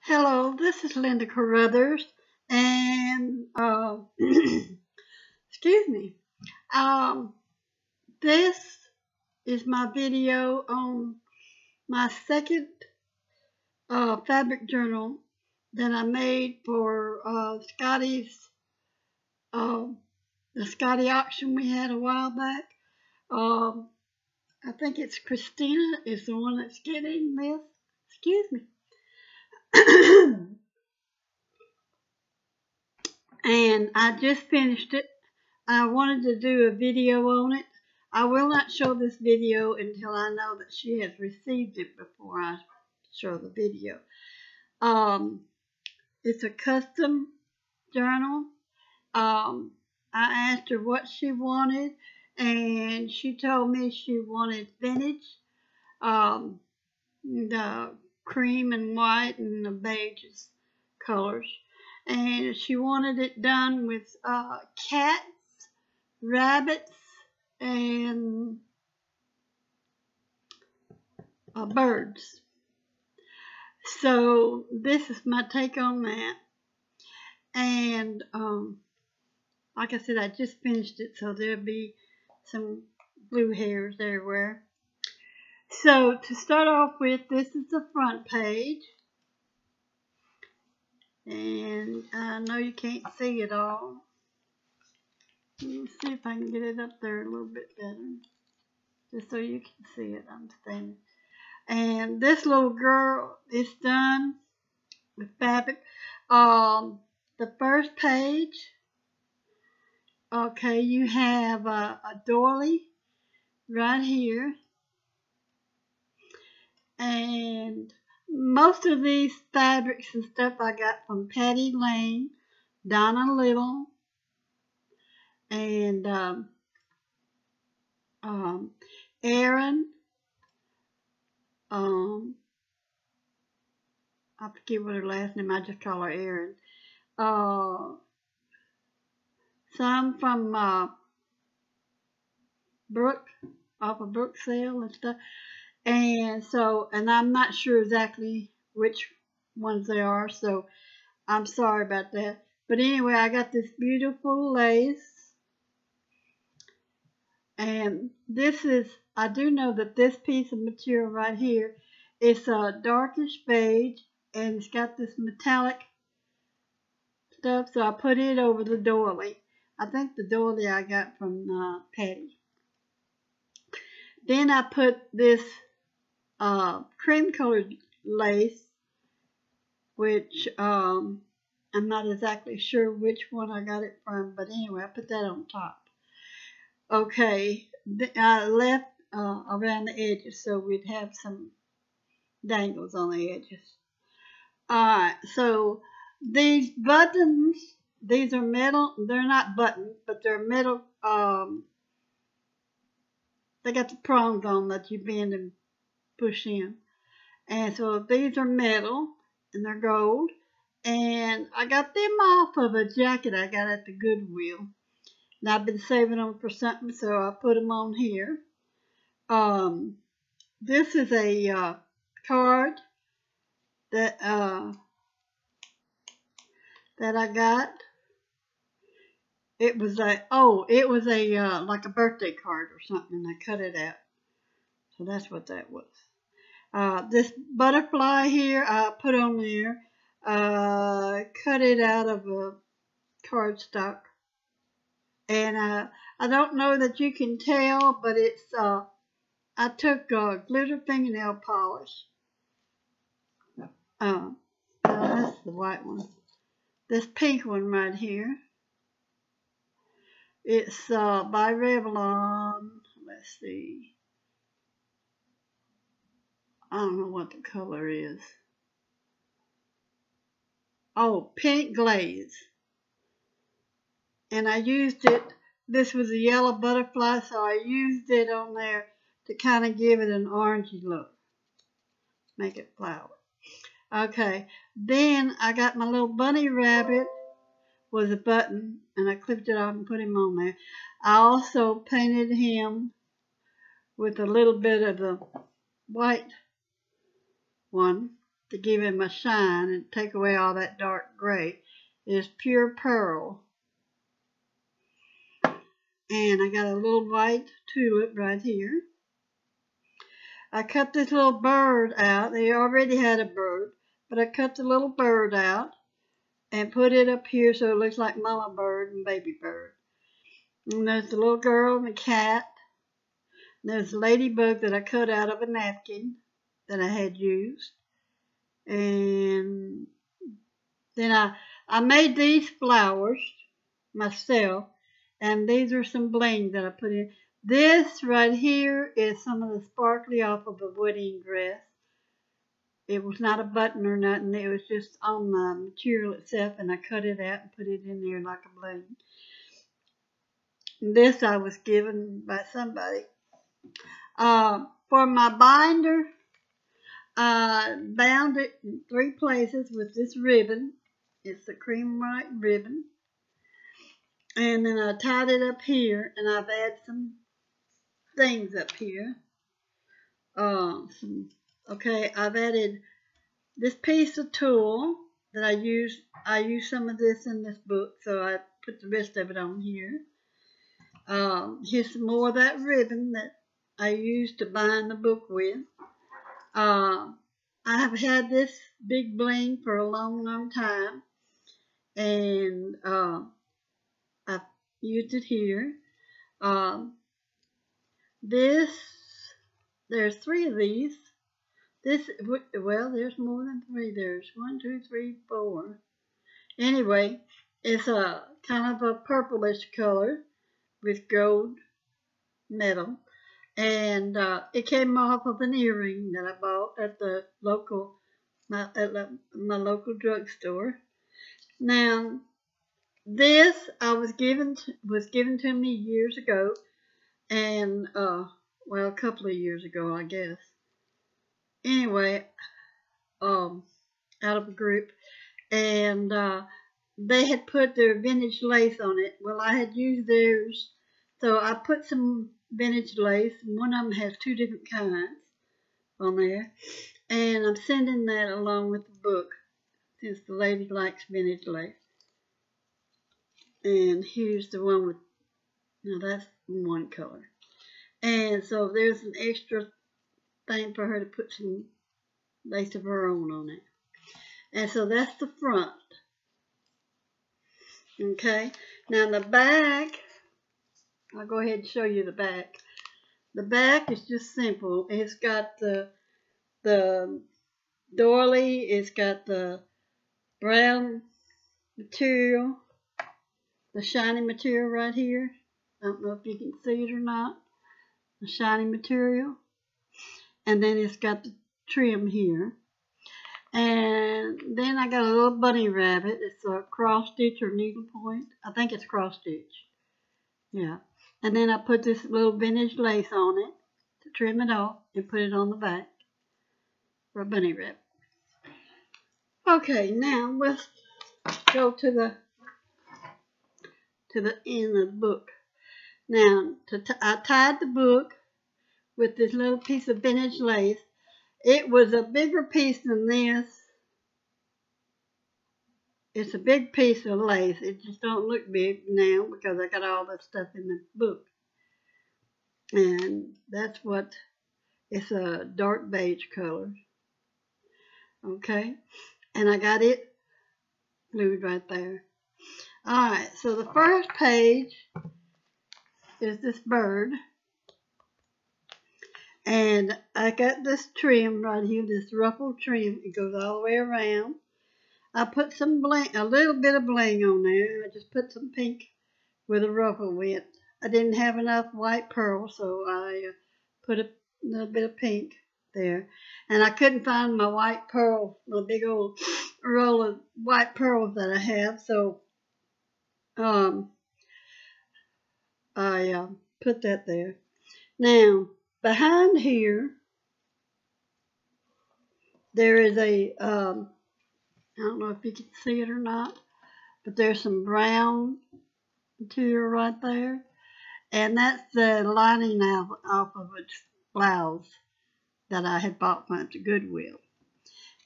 Hello, this is Linda Carruthers, and excuse me. Um, this is my video on my second fabric journal that I made for uh, the Scotty auction we had a while back. Um, I think it's Christina is the one that's getting this. Excuse me. And I just finished it. I wanted to do a video on it. I will not show this video until I know that she has received it before I show the video. It's a custom journal. I asked her what she wanted, and she told me she wanted vintage, the cream and white and the beige colors. And she wanted it done with cats, rabbits, and birds. So this is my take on that. And like I said, I just finished it, so there'll be some blue hairs everywhere. So to start off with, this is the front page. And I know you can't see it all. Let me see if I can get it up there a little bit better, just so you can see it. I'm standing. And this little girl is done with fabric. The first page, okay, you have a doily right here. And most of these fabrics and stuff I got from Patty Lane, Donna Little, and Erin. I forget what her last name. I just call her Erin. Some from Brook, off of Brook Sale and stuff. And so, and I'm not sure exactly which ones they are, so I'm sorry about that. But anyway, I got this beautiful lace. And this is, I do know that this piece of material right here is a darkish beige, and it's got this metallic stuff, so I put it over the doily. I think the doily I got from Patty. Then I put this cream colored lace, which I'm not exactly sure which one I got it from, but anyway, I put that on top. Okay, I left around the edges so we'd have some dangles on the edges. Alright, so these buttons, these are metal. They're not buttons, but they're metal. They got the prongs on that you bend and push in. And so these are metal, and they're gold. And I got them off of a jacket I got at the Goodwill. And I've been saving them for something, so I put them on here. This is a card that I got. It was like like a birthday card or something, and I cut it out. So that's what that was. This butterfly here I put on there. Cut it out of a cardstock. And I don't know that you can tell, but it's I took glitter fingernail polish. That's the white one. This pink one right here. It's by Revlon. Let's see. I don't know what the color is. Oh, pink glaze. And I used it. This was a yellow butterfly, so I used it on there to kind of give it an orangey look. Make it flower. Okay, then I got my little bunny rabbit with a button, and I clipped it off and put him on there. I also painted him with a little bit of the white one. to give him a shine and take away all that dark gray is pure pearl. And I got a little white tulip right here. I cut this little bird out. They already had a bird, but I cut the little bird out and put it up here so it looks like mama bird and baby bird. And there's the little girl and the cat. And there's the ladybug that I cut out of a napkin that I had used. And then I made these flowers myself, and these are some bling that I put in. This right here is some of the sparkly off of a wedding dress. It was not a button or nothing. It was just on the material itself, and I cut it out and put it in there like a bling. This I was given by somebody. For my binder, I bound it in 3 places with this ribbon. It's a cream white ribbon. And then I tied it up here, and I've added some things up here. I've added this piece of tulle that I used. I used some of this in this book, so I put the rest of it on here. Here's some more of that ribbon that I used to bind the book with. I have had this big bling for a long, long time, and I've used it here. There's 3 of these. Well, there's more than 3. There's 1, 2, 3, 4. Anyway, it's a kind of a purplish color with gold metal. And it came off of an earring that I bought at the my local drugstore. Now, this was given to me years ago, and a couple of years ago, I guess. Anyway, out of a group, and they had put their vintage lace on it. Well, I had used theirs, so I put some vintage lace, and one of them has 2 different kinds on there, and I'm sending that along with the book since the lady likes vintage lace. And here's the one with, now that's one color, and so there's an extra thing for her to put some lace of her own on it. And so that's the front. Okay, now the back, I'll go ahead and show you the back. The back is just simple. It's got the doily, it's got the brown material, the shiny material right here. I don't know if you can see it or not. The shiny material. And then it's got the trim here. And then I got a little bunny rabbit. It's a cross stitch or needle point. I think it's cross stitch. Yeah. And then I put this little vintage lace on it to trim it off and put it on the back for a bunny rabbit. Okay, now let's go to the end of the book. Now, I tied the book with this little piece of vintage lace. It was a bigger piece than this. It's a big piece of lace. It just don't look big now because I got all this stuff in the book. And that's what, it's a dark beige color. Okay, and I got it glued right there. Alright, so the first page is this bird. And I got this trim right here, this ruffled trim. It goes all the way around. I put some bling, a little bit of bling on there. I just put some pink with a ruffle with. I didn't have enough white pearl, so I put a little bit of pink there. And I couldn't find my white pearl, the big old roll of white pearls that I have, so I put that there. Now, behind here, there is a, I don't know if you can see it or not, but there's some brown material right there. And that's the lining off of its blouse that I had bought from the Goodwill.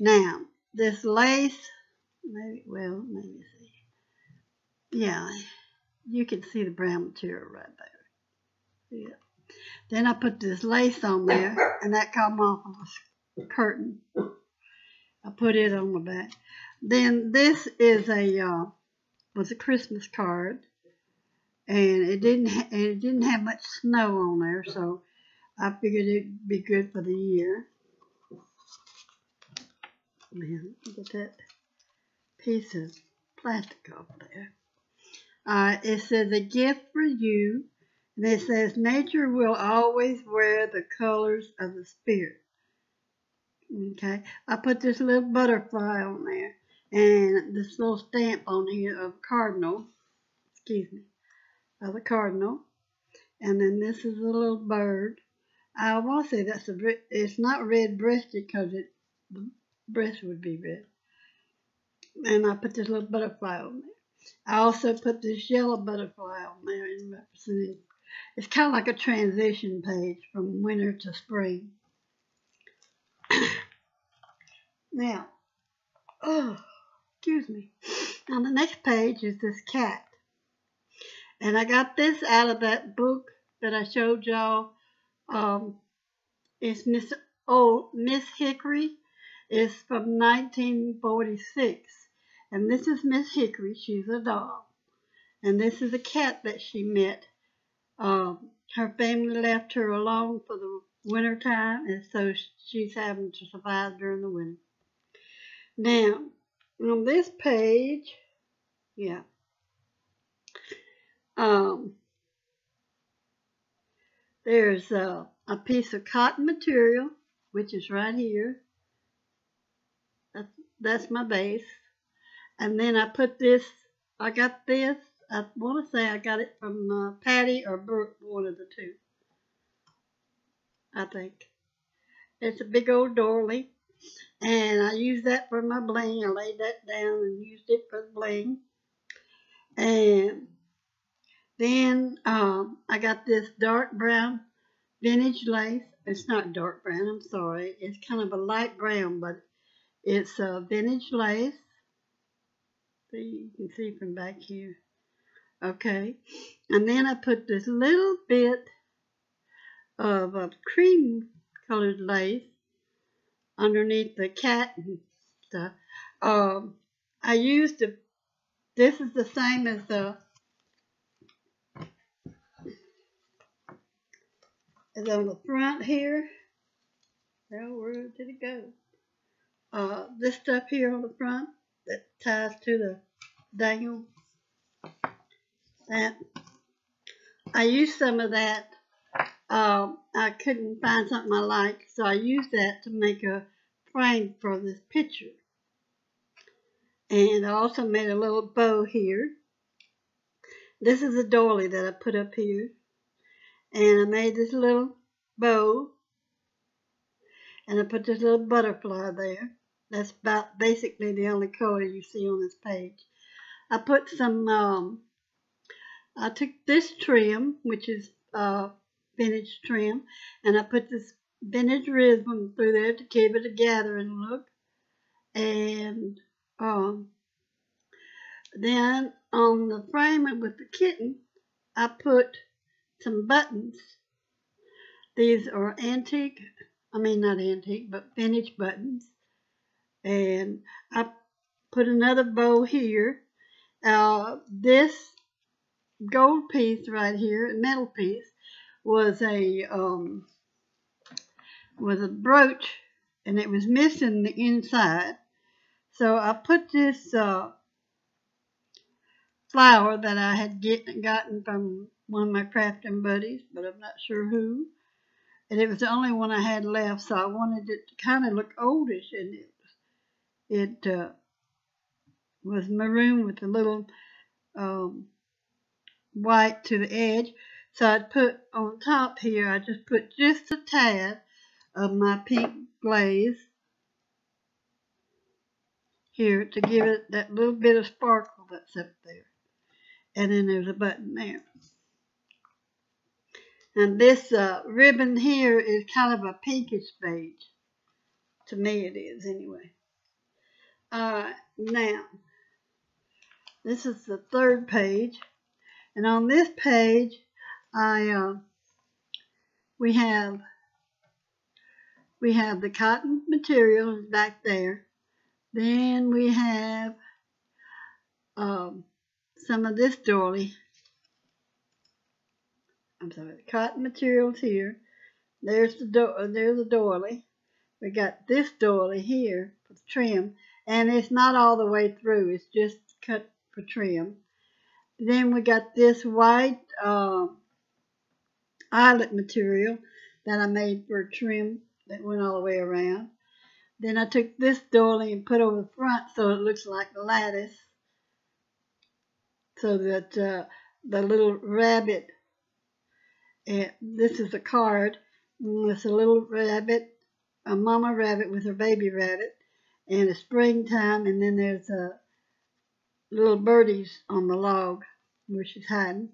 Now, this lace, maybe see. Yeah, you can see the brown material right there. Yeah. Then I put this lace on there, and that come off of a curtain. I put it on the back. Then this is was a Christmas card, and it didn't have much snow on there, so I figured it'd be good for the year. Man, get that piece of plastic off there. It says a gift for you, and it says nature will always wear the colors of the spirit. Okay, I put this little butterfly on there, and this little stamp on here of cardinal. Excuse me, of a cardinal, and then this is a little bird. I want to say it's not red-breasted because the breast would be red. And I put this little butterfly on there. I also put this yellow butterfly on there in representing. It's kind of like a transition page from winter to spring. Now, excuse me. On the next page is this cat. And I got this out of that book that I showed y'all. It's Miss Hickory. It's from 1946. And this is Miss Hickory. She's a doll. And this is a cat that she met. Her family left her alone for the winter time, and so she's having to survive during the winter. Now, on this page, yeah, there's a piece of cotton material, which is right here. That's my base. And then I put this, I got this, I want to say I got it from Patty or Brooke, one of the two, I think. It's a big old doily, and I used that for my bling. I laid that down and used it for the bling. And then I got this dark brown vintage lace. It's not dark brown, I'm sorry. It's kind of a light brown, but it's a vintage lace. You can see from back here. Okay. And then I put this little bit of a cream colored lace underneath the cat and stuff. I used this is the same as on the front here. Well, where did it go? This stuff here on the front that ties to the dangle. That I used some of that. I couldn't find something I liked, so I used that to make a frame for this picture. And I also made a little bow here. This is a doily that I put up here. And I made this little bow. And I put this little butterfly there. That's about basically the only color you see on this page. I put some, I took this trim, which is vintage trim, and I put this vintage ribbon through there to give it a gathering look. And then on the frame with the kitten, I put some buttons. These are not antique, but vintage buttons. And I put another bow here. This gold piece right here, metal piece, was a brooch, and it was missing the inside. So I put this flower that I had gotten from one of my crafting buddies, but I'm not sure who. And it was the only one I had left, so I wanted it to kind of look oldish, and it was maroon with a little white to the edge. So I put on top here, I just put just a tad of my pink glaze here to give it that little bit of sparkle that's up there. And then there's a button there. And this ribbon here is kind of a pinkish beige. To me it is anyway. Now, this is the third page, and on this page, we have the cotton material back there. Then we have some of this doily. I'm sorry, the cotton materials here. There's the doily. We got this doily here for trim, and it's not all the way through. It's just cut for trim. Then we got this white eyelet material that I made for trim that went all the way around. Then I took this doily and put over the front so it looks like lattice, so that the little rabbit, this is a card, it's a little rabbit, a mama rabbit with her baby rabbit, and it's springtime, and then there's little birdies on the log where she's hiding.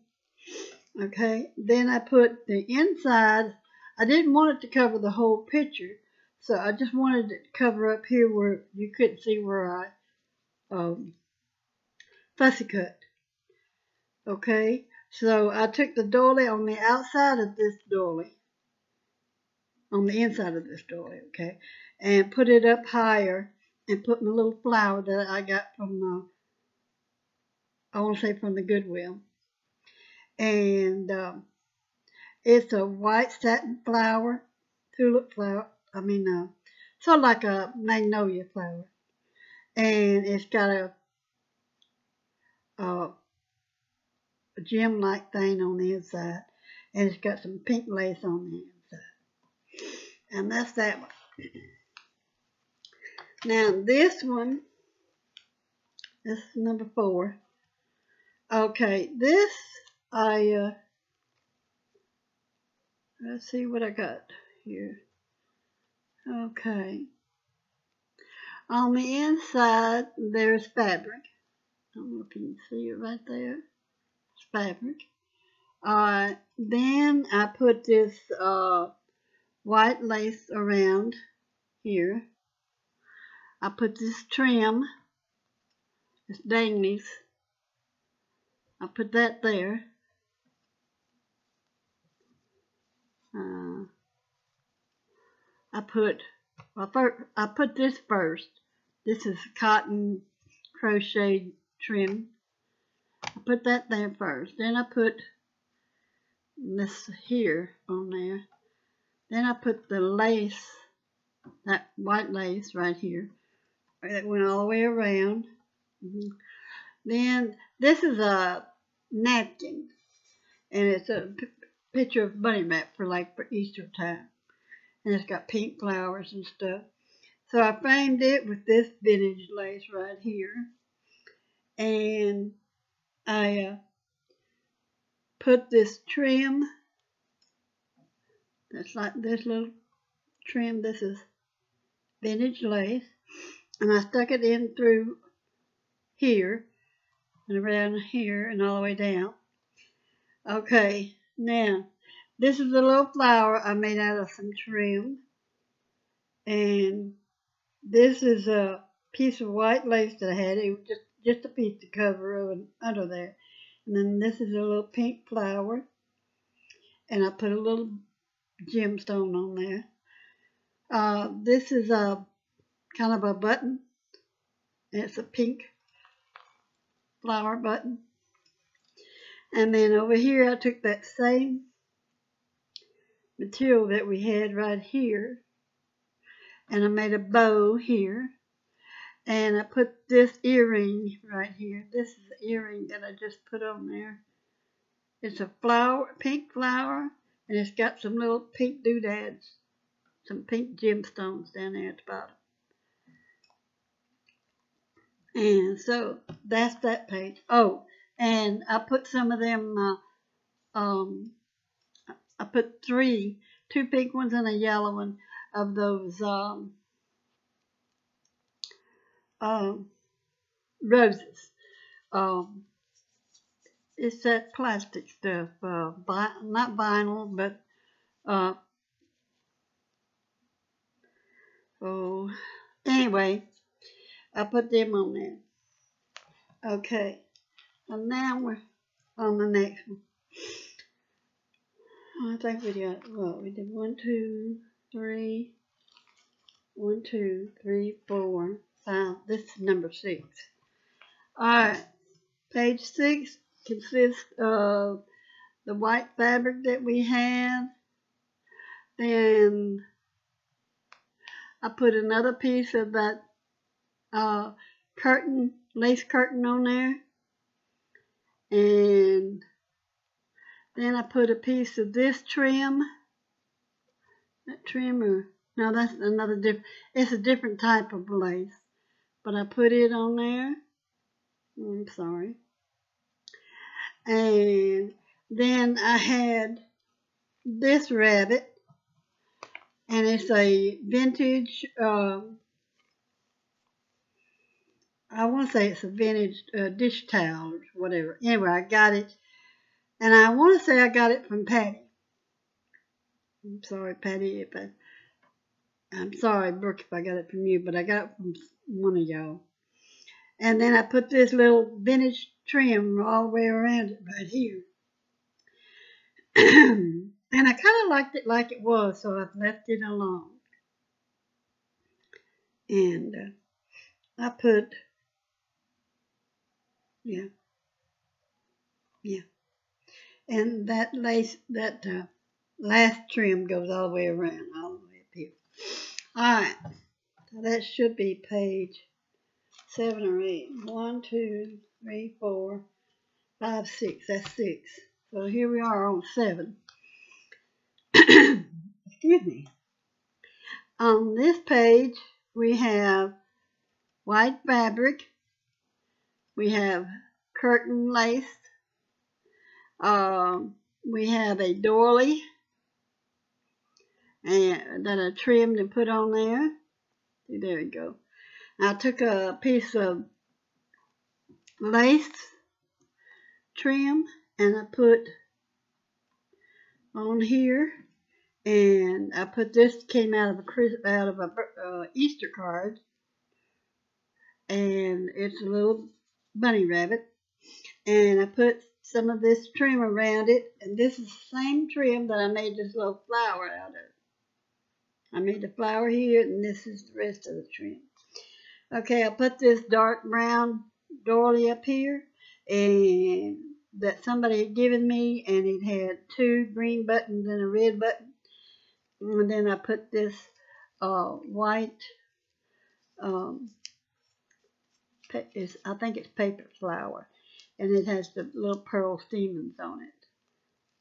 Okay, then I put the inside. I didn't want it to cover the whole picture, so I just wanted it to cover up here where you couldn't see where I fussy cut. Okay, so I took the doily on the outside of this doily, on the inside of this doily, okay, and put it up higher and put my little flower that I got from, I want to say from the Goodwill. And it's a white satin flower, tulip flower, sort of like a magnolia flower. And it's got a gem-like thing on the inside. And it's got some pink lace on the inside. And that's that one. Now this one, this is number 4. Okay, this let's see what I got here. Okay. On the inside, there's fabric. I don't know if you can see it right there. It's fabric. Then I put this white lace around here. I put this trim, this danglies. I put that there. I put this first. This is cotton crochet trim. I put that there first. Then I put this here on there. Then I put the lace, that white lace right here. That went all the way around. Then this is a napkin, and it's a picture of bunny map for Easter time. And it's got pink flowers and stuff. So I framed it with this vintage lace right here. And I put this trim, that's like this little trim, this is vintage lace. And I stuck it in through here and around here and all the way down. Okay, now this is a little flower I made out of some trim. And this is a piece of white lace that I had. It was just a piece to cover over under there. And then this is a little pink flower. And I put a little gemstone on there. This is a kind of a button. And it's a pink flower button. And then over here I took that same material that we had right here, and I made a bow here, and I put this earring right here. This is the earring that I just put on there. It's a flower, pink flower, and it's got some little pink doodads, some pink gemstones down there at the bottom. And so that's that page. Oh, and I put some of them, I put two pink ones and a yellow one of those roses. It's that plastic stuff, not vinyl, but anyway, I put them on there. Okay, and now we're on the next one. I think we got, well, we did 1, 2, 3, 1, 2, 3, 4, 5. This is number 6. Alright, page 6 consists of the white fabric that we have. Then I put another piece of that curtain, lace curtain on there. And then I put a piece of this trim. That trim, or no, that's another different, it's a different type of lace. But I put it on there. I'm sorry. And then I had this rabbit. And it's a vintage, I want to say it's a vintage dish towel or whatever. Anyway, I got it. And I want to say I got it from Patty. I'm sorry, Patty, I'm sorry, Brooke, if I got it from you, but I got it from one of y'all. And then I put this little vintage trim all the way around it right here. And I kind of liked it like it was, so I've left it alone. And I put, yeah. And that lace, that last trim goes all the way around, all the way up here. Alright, so that should be page 7 or 8. 1, 2, 3, 4, 5, 6. That's 6. So here we are on 7. Excuse me. On this page, we have white fabric. We have curtain lace. We have a doily and that I trimmed and put on there. See, there we go. I took a piece of lace trim and I put on here, and I put this, came out of a Easter card, and it's a little bunny rabbit, and I put some of this trim around it, and this is the same trim that I made this little flower out of. I made the flower here, and this is the rest of the trim. Okay, I put this dark brown doily up here, and that somebody had given me, and it had 2 green buttons and a red button. And then I put this white, I think it's paper flower, and it has the little pearl stamens on it.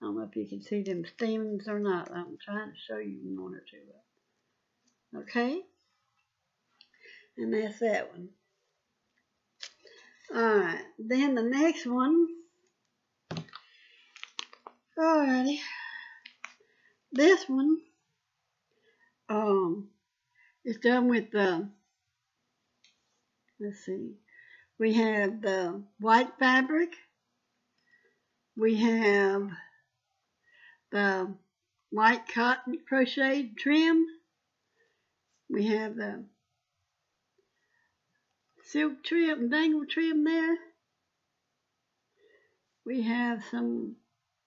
I don't know if you can see them stamens or not. I'm trying to show you 1 or 2. Okay, and that's that one. Alright, then the next one. Alrighty, this one is done with the, let's see, we have the white fabric, we have the white cotton crocheted trim, we have the silk trim, dangle trim there, we have some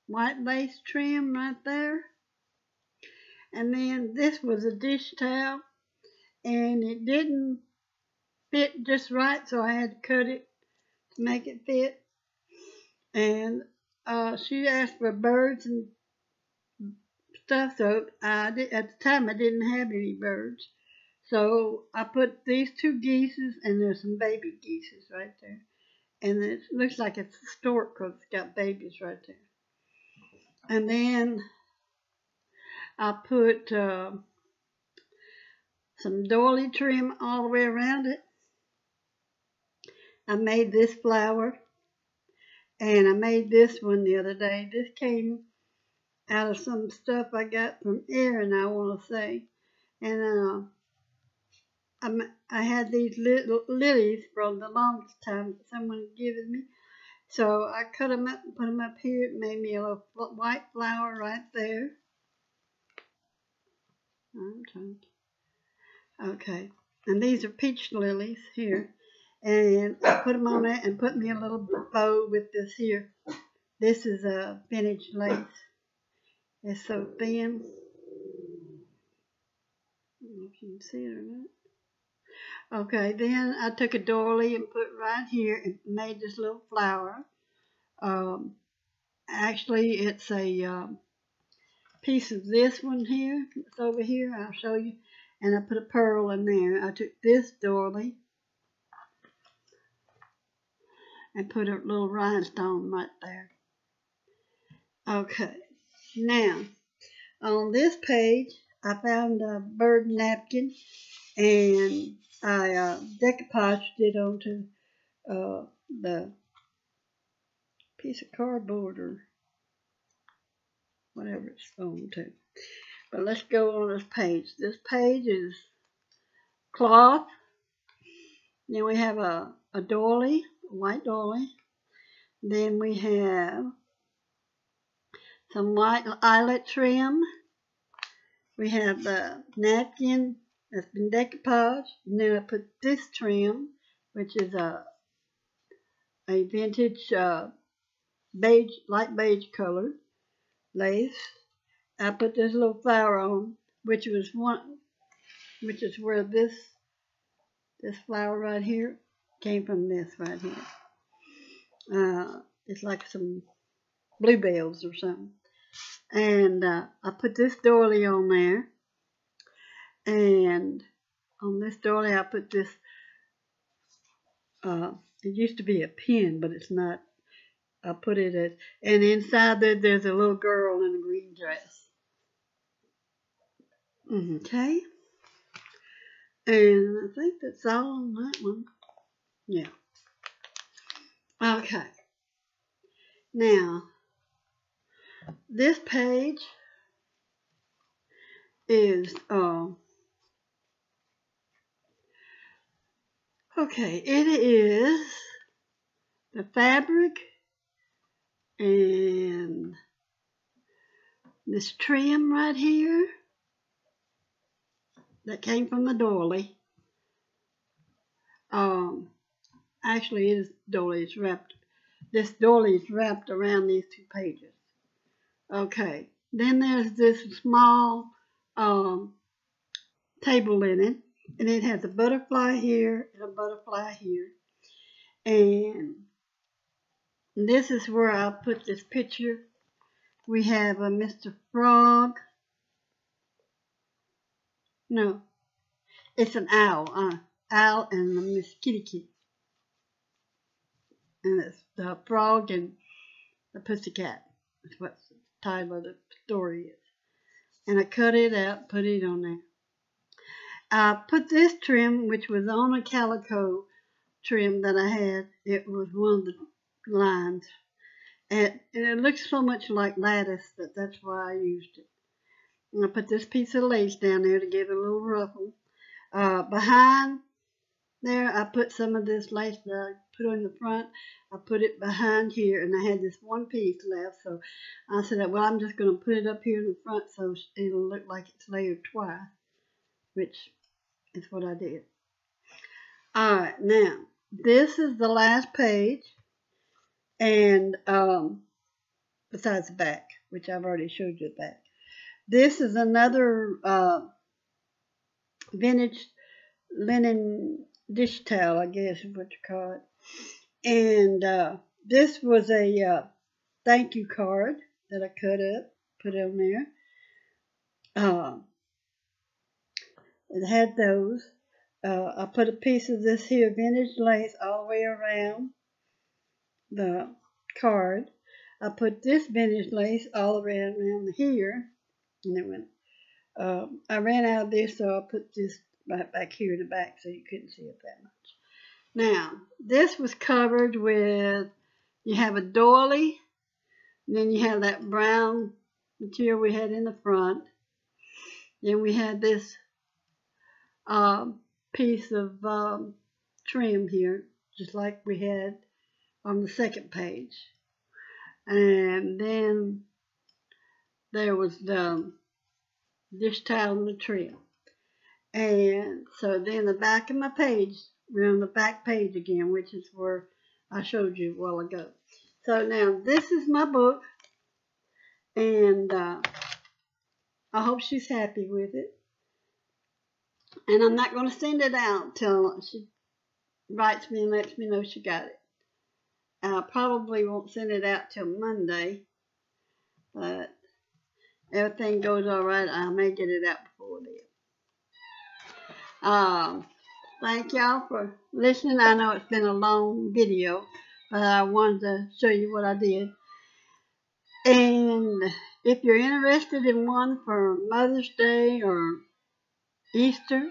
white lace trim right there. And then this was a dish towel, and it didn't fit just right, so I had to cut it to make it fit. And she asked for birds and stuff, so at the time I didn't have any birds. So I put these 2 geeses, and there's some baby geeses right there. And it looks like it's a stork because it's got babies right there. And then I put some doily trim all the way around it. I made this flower, and I made this one the other day. This came out of some stuff I got from Erin, I want to say. And I had these little lilies for the longest time that someone had given me. So I cut them up and put them up here. It made me a little white flower right there. Okay, and these are peach lilies here, And I put them on it and put me a little bow with this here. This is a vintage lace. It's so thin. I don't know if you can see it or not. Okay, then I took a doily and put right here and made this little flower. Actually, it's a piece of this one here. It's over here. I'll show you. And I put a pearl in there. I took this doily and put a little rhinestone right there. Okay, now on this page I found a bird napkin and I decoupaged it onto the piece of cardboard or whatever it's on to. But let's go on this page. This page is cloth. Then we have a doily, a white doily. Then we have some white eyelet trim. We have the napkin that's been decoupaged. And then I put this trim, which is a vintage beige, light beige color lace. I put this little flower on, which is where this flower right here came from. This right here. It's like some bluebells or something. And I put this doily on there. And on this doily I put this, it used to be a pin, but it's not. I put it as, and inside there's a little girl in a green dress. Okay. And I think that's all on that one. Yeah. Okay. Now, this page is, okay, it is the fabric and this trim right here that came from the doily. Actually, this doily is wrapped around these two pages. Okay, then there's this small table linen, and it has a butterfly here and a butterfly here. And this is where I put this picture. We have a Mr. Frog. No, it's an owl. Owl and a Miss Kitty Kitty. And it's the frog and the pussycat. That's what the title of the story is. And I cut it out, put it on there. I put this trim, which was on a calico trim that I had. It was one of the lines. And it looks so much like lattice that's why I used it. And I put this piece of lace down there to give it a little ruffle. Behind there, I put some of this lace that I put on the front. I put it behind here, and I had this one piece left. So I said, well, I'm just going to put it up here in the front so it'll look like it's layered twice, which is what I did. All right, now, this is the last page, and besides the back, which I've already showed you the back. This is another vintage linen dish towel, I guess is what you call it. And this was a thank you card that I cut up, put on there. It had those. I put a piece of this here vintage lace all the way around the card. I put this vintage lace all around here, and it went. I ran out of this, so I put this right back here in the back so you couldn't see it that much. Now, this was covered with, you have a doily, and then you have that brown material we had in the front. Then we had this piece of trim here, just like we had on the second page. And then there was the dish towel and the trim. And so then the back of my page we're on the back page again, which is where I showed you a while ago. So now this is my book, and I hope she's happy with it. And I'm not going to send it out till she writes me and lets me know she got it. I probably won't send it out till Monday, but everything goes all right, I may get it out before then. Thank y'all for listening. I know it's been a long video, but I wanted to show you what I did. And if you're interested in one for Mother's Day or Easter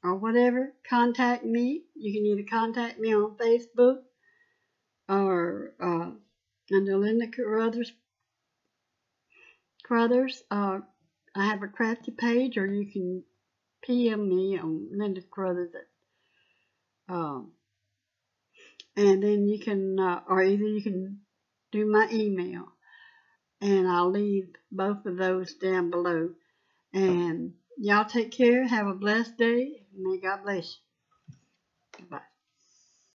or whatever, contact me. You can either contact me on Facebook or under Linda Carruthers. I have a crafty page, or you can PM me on Linda Carruthers. And then you can, or either you can do my email, and I'll leave both of those down below. And y'all take care. Have a blessed day. May God bless you. Bye.